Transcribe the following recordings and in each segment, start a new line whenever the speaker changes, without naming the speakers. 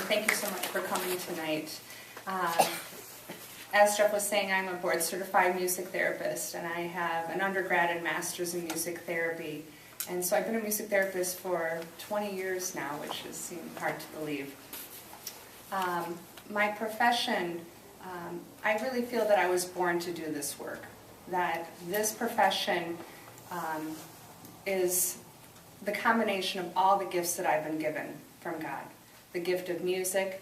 thank you so much for coming tonight. As Jeff was saying, I'm a board-certified music therapist, and I have an undergrad and master's in music therapy. And so I've been a music therapist for 20 years now, which seems hard to believe. My profession, I really feel that I was born to do this work, that this profession is the combination of all the gifts that I've been given from God. The gift of music,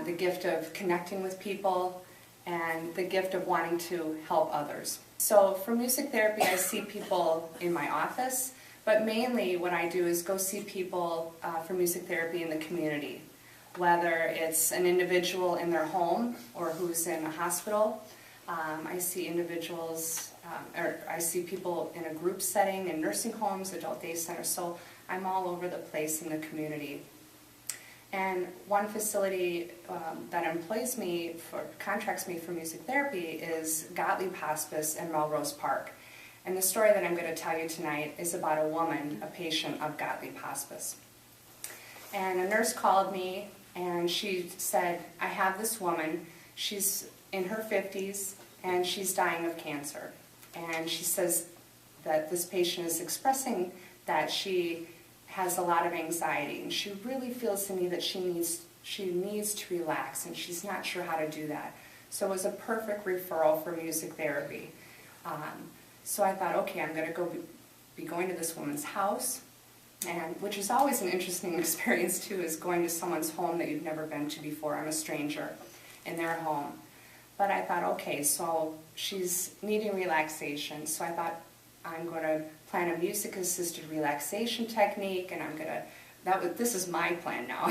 the gift of connecting with people, and the gift of wanting to help others. So for music therapy, I see people in my office, but mainly what I do is go see people for music therapy in the community, whether it's an individual in their home or who's in a hospital. I see individuals, or I see people in a group setting, in nursing homes, adult day centers, so I'm all over the place in the community. And one facility that employs me, contracts me for music therapy is Gottlieb Hospice in Melrose Park. And the story that I'm going to tell you tonight is about a woman, a patient of Gottlieb Hospice. And a nurse called me and she said, I have this woman, she's in her 50s and she's dying of cancer. And she says that this patient is expressing that she has a lot of anxiety, and she really feels to me that she needs to relax, and she's not sure how to do that. So it was a perfect referral for music therapy. So I thought, okay, I'm going to be going to this woman's house, and which is always an interesting experience too, is going to someone's home that you've never been to before. I'm a stranger in their home. But I thought, okay, so she's needing relaxation, so I thought I'm going to plan a music-assisted relaxation technique, and this is my plan now.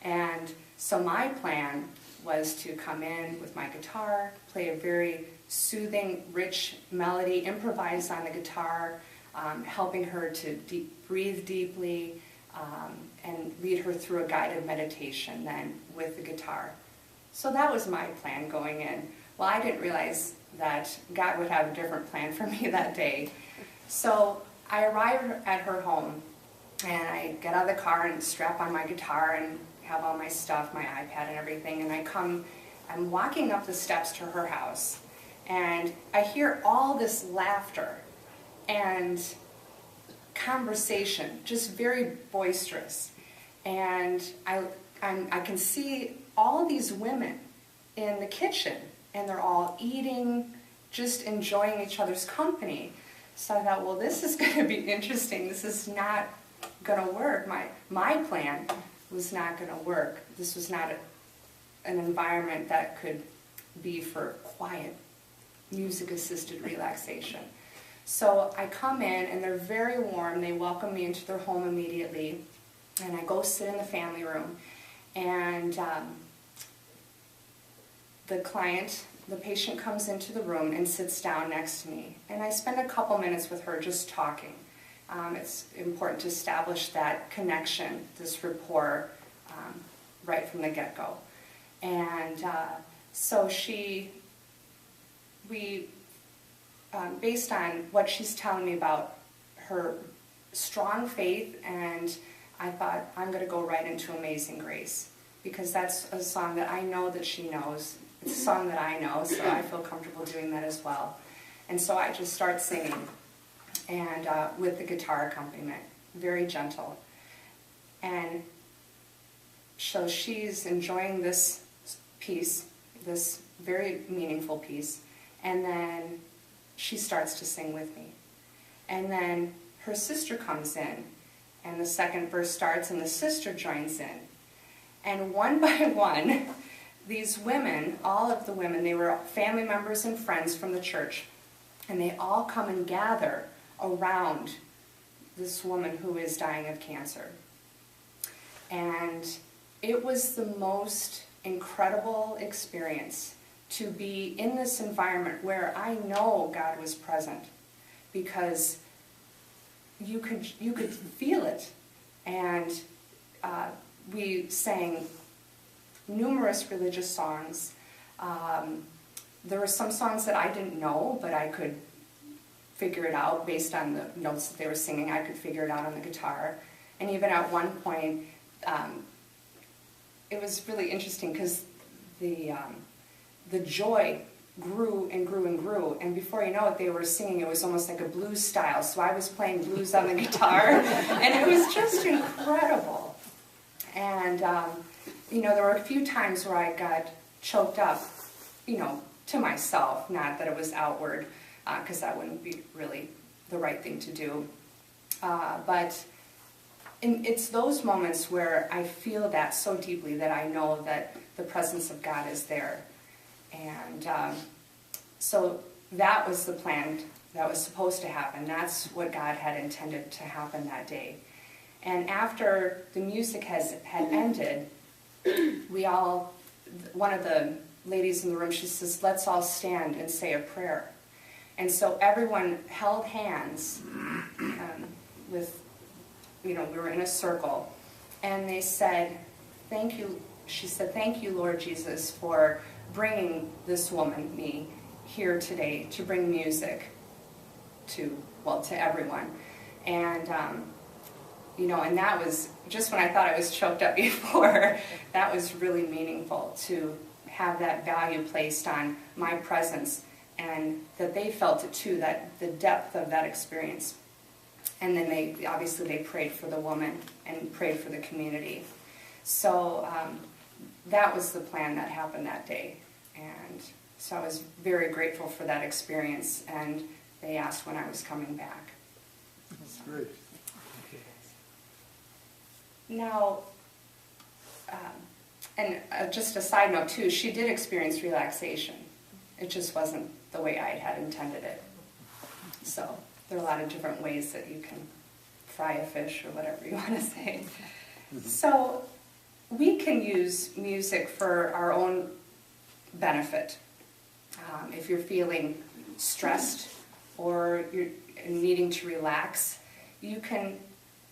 And so my plan was to come in with my guitar, play a very soothing, rich melody, improvise on the guitar, helping her to breathe deeply, and lead her through a guided meditation then with the guitar. So that was my plan going in. Well, I didn't realize that God would have a different plan for me that day. So I arrive at her home, and I get out of the car and strap on my guitar and have all my stuff, my iPad and everything, and I'm walking up the steps to her house, and I hear all this laughter and conversation, just very boisterous. And I can see all these women in the kitchen, and they're all eating, just enjoying each other's company. So I thought, well, this is going to be interesting. This is not going to work. My plan was not going to work. This was not an environment that could be for quiet, music-assisted relaxation. So I come in, and they're very warm. They welcome me into their home immediately, and I go sit in the family room. And the patient comes into the room and sits down next to me. And I spend a couple minutes with her just talking. It's important to establish that connection, this rapport, right from the get-go. And so based on what she's telling me about her strong faith, and I thought, I'm going to go right into Amazing Grace, because that's a song that I know that she knows. It's a song that I know, so I feel comfortable doing that as well. And so I just start singing, and with the guitar accompaniment, very gentle. And so she's enjoying this piece, this very meaningful piece, and then she starts to sing with me. And then her sister comes in, and the second verse starts, and the sister joins in. And one by one, these women, all of the women, they were family members and friends from the church, and they all come and gather around this woman who is dying of cancer. And it was the most incredible experience to be in this environment where I know God was present, because you could feel it. And we sang numerous religious songs. There were some songs that I didn't know, but I could figure it out based on the notes that they were singing. I could figure it out on the guitar. And even at one point, it was really interesting because the joy grew and grew and grew, and before you know it, they were singing. It was almost like a blues style, so I was playing blues on the guitar, and it was just incredible. And there were a few times where I got choked up, to myself, not that it was outward, because that wouldn't be really the right thing to do. But it's those moments where I feel that so deeply that I know that the presence of God is there. And so that was the plan that was supposed to happen. That's what God had intended to happen that day. And after the music had ended, one of the ladies in the room, she says, let's all stand and say a prayer. And so everyone held hands we were in a circle, and they said, thank you. She said, thank you, Lord Jesus, for bringing this woman, me, here today to bring music to everyone. And, and that was, just when I thought I was choked up before, that was really meaningful to have that value placed on my presence, and that they felt it too, that the depth of that experience. And then they prayed for the woman and prayed for the community. So that was the plan that happened that day. And so I was very grateful for that experience, and they asked when I was coming back.
That's great.
Now, just a side note too, she did experience relaxation. It just wasn't the way I had intended it. So there are a lot of different ways that you can fry a fish or whatever you want to say. So we can use music for our own benefit. If you're feeling stressed or you're needing to relax, you can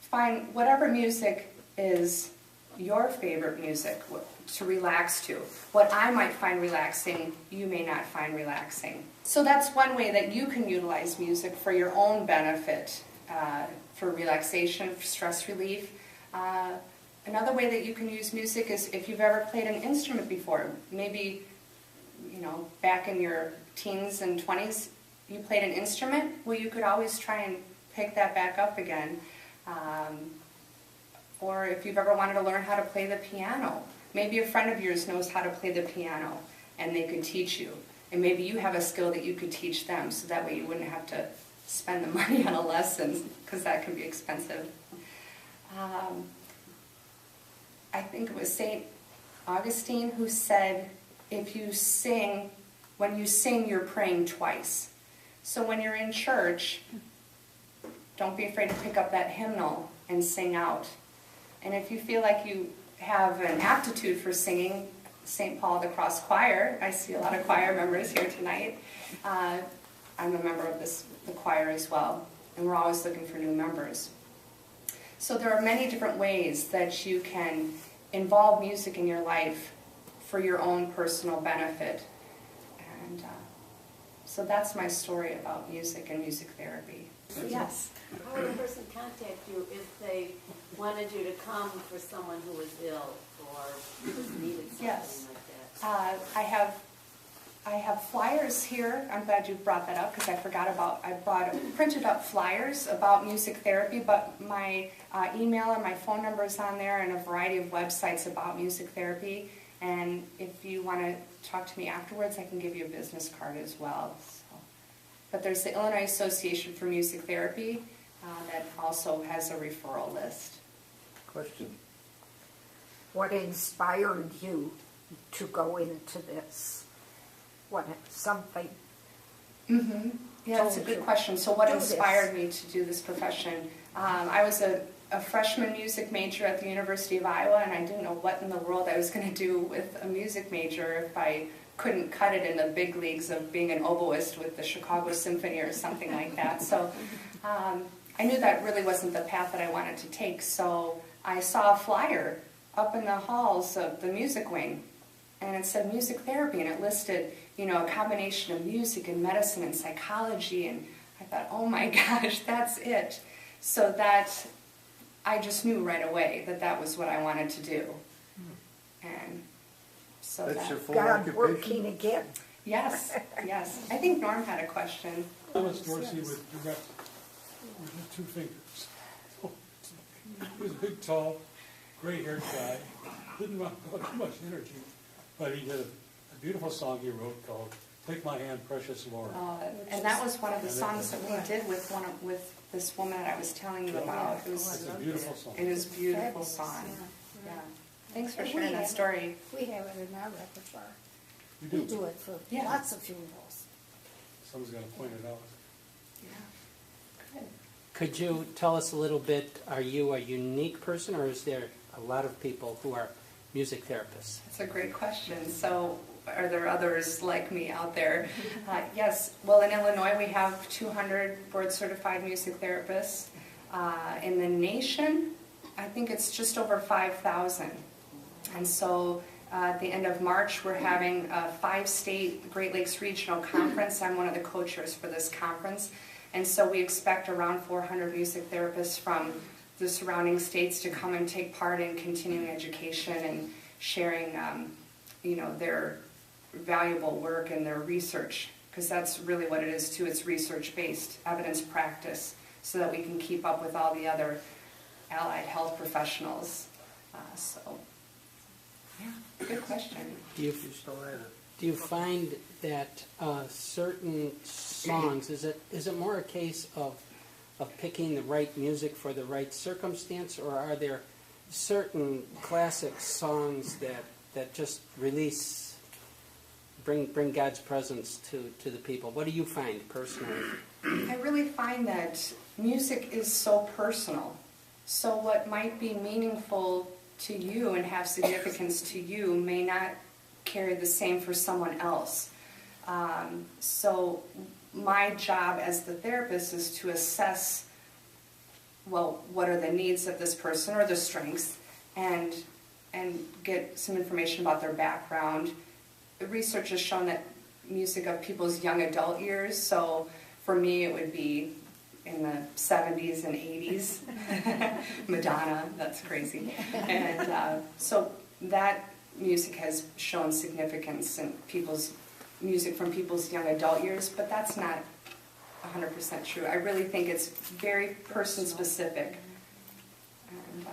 find whatever music is your favorite music to relax to. What I might find relaxing, you may not find relaxing. So that's one way that you can utilize music for your own benefit, for relaxation, for stress relief. Another way that you can use music is if you've ever played an instrument before. Maybe, back in your teens and 20s, you played an instrument. Well, you could always try and pick that back up again. Or if you've ever wanted to learn how to play the piano, maybe a friend of yours knows how to play the piano and they could teach you. And maybe you have a skill that you could teach them, so that way you wouldn't have to spend the money on a lesson, because that can be expensive. I think it was St. Augustine who said, when you sing, you're praying twice. So when you're in church, don't be afraid to pick up that hymnal and sing out. And if you feel like you have an aptitude for singing, St. Paul the Cross Choir, I see a lot of choir members here tonight. I'm a member of the choir as well, and we're always looking for new members. So there are many different ways that you can involve music in your life for your own personal benefit. And so that's my story about music and music therapy. Yes?
How would a person contact you if they wanted you to come for someone who was ill or needed something like that?
I have flyers here. I'm glad you brought that up, because I printed up flyers about music therapy, but my email and my phone number is on there, and a variety of websites about music therapy. And if you want to talk to me afterwards, I can give you a business card as well. So. But there's the Illinois Association for Music Therapy that also has a referral list.
Question.
What inspired you to go into this? Something?
Mm-hmm. Yeah, that's a good question. So what inspired me to do this profession? I was a freshman music major at the University of Iowa, and I didn't know what in the world I was going to do with a music major if I couldn't cut it in the big leagues of being an oboist with the Chicago Symphony or something like that. So I knew that really wasn't the path that I wanted to take. So I saw a flyer up in the halls of the music wing, and it said music therapy, and it listed, a combination of music and medicine and psychology, and I thought, oh my gosh, that's it. So that I just knew right away that that was what I wanted to do. And So
That's your
that,
full
God
occupation?
working again.
yes, yes. I think Norm had a question.
I was Dorsey with direct, with just 2 fingers. He was a big, tall, gray-haired guy, didn't want too much energy, but he did a beautiful song he wrote called "Take My Hand, Precious Lord."
And that was one of the songs that we did with this woman that I was telling you about. It
It's
was,
a beautiful song.
it is a beautiful
Fabulous,
song.
yeah.
Yeah. Thanks for
And we
sharing that
have it.
story.
We have it in our repertoire.
You
We
do.
do it for
Yeah.
lots of funerals.
Someone's got to point it out.
Yeah. Good.
Could you tell us a little bit, are you a unique person, or is there a lot of people who are music therapists?
That's a great question. So, are there others like me out there? Yes. Well, in Illinois, we have 200 board-certified music therapists. In the nation, I think it's just over 5,000. And so, at the end of March, we're having a 5-state Great Lakes Regional Conference. I'm one of the co-chairs for this conference. And so we expect around 400 music therapists from the surrounding states to come and take part in continuing education and sharing, their valuable work and their research, because that's really what it is too. It's research-based, evidence practice, so that we can keep up with all the other allied health professionals. Good question.
Do you,
You still at it?
do you find that certain songs, is it more a case of picking the right music for the right circumstance, or are there certain classic songs that just bring God's presence to the people? What do you find personally?
I really find that music is so personal. So what might be meaningful to you and have significance to you may not carry the same for someone else. So my job as the therapist is to assess, well, what are the needs of this person or the strengths, and get some information about their background. The research has shown that music of people's young adult years, so for me it would be in the 70s and 80s. Madonna, that's crazy. And so that music has shown significance in people's music from people's young adult years, but that's not 100% true. I really think it's very person specific. And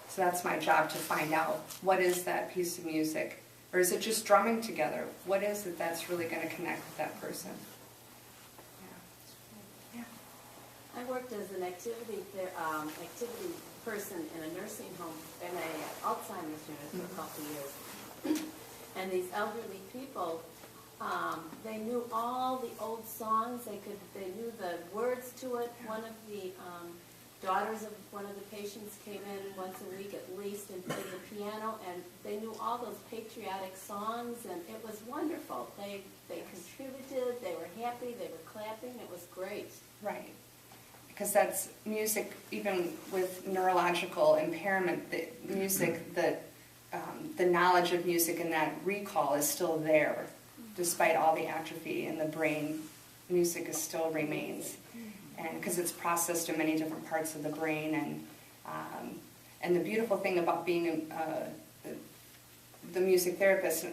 so that's my job, to find out what is that piece of music, or is it just drumming together? What is it that's really going to connect with that person?
I worked as an activity person in a nursing home, in a Alzheimer's unit for a couple of years. And these elderly people, they knew all the old songs. They knew the words to it. One of the daughters of one of the patients came in once a week at least and played the piano, and they knew all those patriotic songs, and it was wonderful. They contributed. They were happy. They were clapping. It was great.
Right. Because that's music, even with neurological impairment, the music, the knowledge of music and that recall is still there. Despite all the atrophy in the brain, music still remains. And because it's processed in many different parts of the brain. And the beautiful thing about being the music therapist,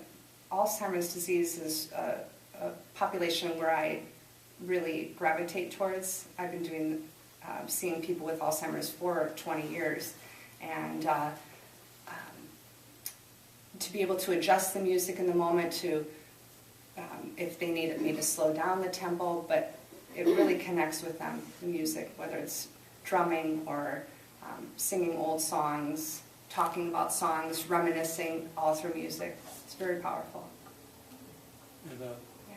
Alzheimer's disease is a population where I really gravitate towards. I've been doing seeing people with Alzheimer's for 20 years, and to be able to adjust the music in the moment to if they needed me to slow down the tempo, but it really connects with them, the music, whether it's drumming or singing old songs, talking about songs, reminiscing, all through music. It's very powerful.
And
Yeah.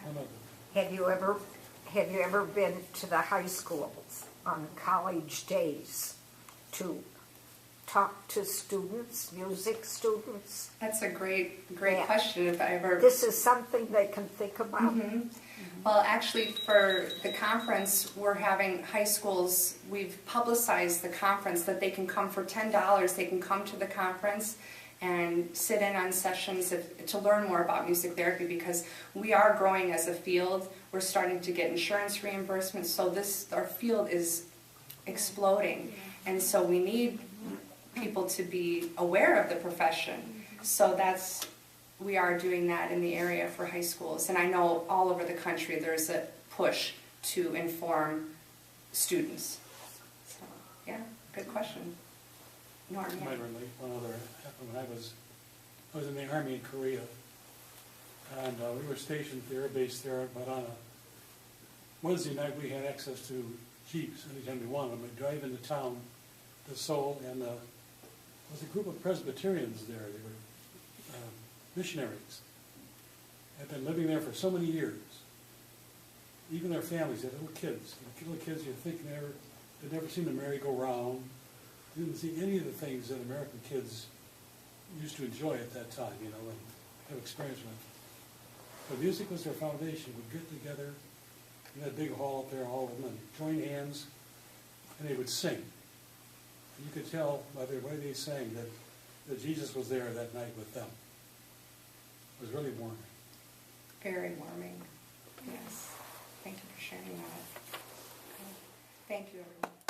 one other.
Have you ever been to the high schools on college days to talk to students, music students?
That's a great
Yeah.
question. If I ever
This is something they can think about.
Well, actually, for the conference, we're having high schools, we've publicized the conference that they can come for $10. They can come to the conference and sit in on sessions to learn more about music therapy, because we are growing as a field. We're starting to get insurance reimbursement, so our field is exploding. And so we need people to be aware of the profession. So we are doing that in the area for high schools. And I know all over the country there's a push to inform students. So, yeah, good question. Norm,
I
yeah.
might relate one other happened when I was in the Army in Korea. And we were stationed there, based there, but on a Wednesday night we had access to Jeeps anytime we wanted them. We'd drive into town to Seoul, and there was a group of Presbyterians there. They were missionaries. Had been living there for so many years. Even their families had little kids. Little kids you'd think they'd never seen the merry-go-round. Didn't see any of the things that American kids used to enjoy at that time, and have experience with. But music was their foundation. We'd get together in that big hall up there, all of them, and join hands, and they would sing. And you could tell by the way they sang that Jesus was there that night with them. It was really warming.
Very warming. Yes. Thank you for sharing that. Thank you, everyone.